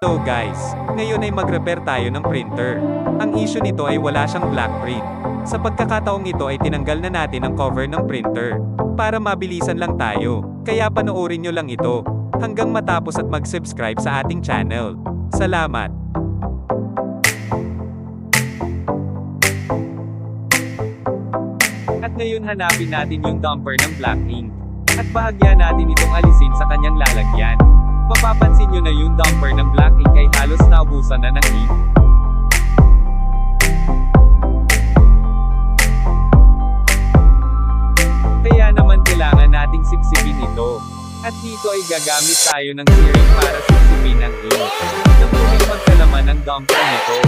So guys, ngayon ay mag-repair tayo ng printer. Ang issue nito ay wala siyang black print. Sa pagkakataong ito ay tinanggal na natin ang cover ng printer. Para mabilisan lang tayo. Kaya panoorin nyo lang ito. Hanggang matapos at mag-subscribe sa ating channel. Salamat! At ngayon hanapin natin yung dumper ng black ink. At bahagya natin itong alisin sa kanyang lalagyan. Mapapansin nyo na yung dumper ng black ink ay halos naubusan na ng ink. Kaya naman kailangan nating sipsipin ito. At dito ay gagamit tayo ng syringe para sipsipin ang ink. Nang muling magkalaman ang dumper nito.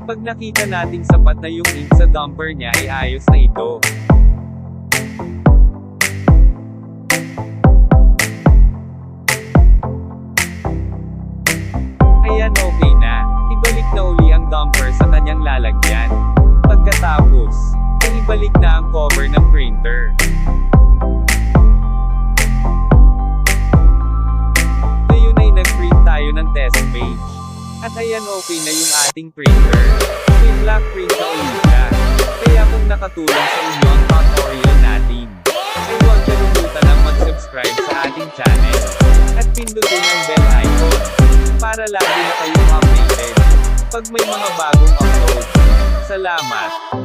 Pag nakita nating sapat na yung ink sa dumper niya ay ayos na ito. Ayan, okay na. Ibalik na uli ang dumper sa kanyang lalagyan. Pagkatapos, ay ibalik na ang cover ng printer. Ngayon ay nag-print tayo ng test page. At ayan, okay na yung ating printer. May black print na ulit siya. Kaya kung nakatulong sa inyo ang tutorial natin, ay huwag kalimutan ang mag-subscribe sa ating channel. At pindutin ang bell icon, para lagi na kayong updated pag may mga bagong upload. Salamat!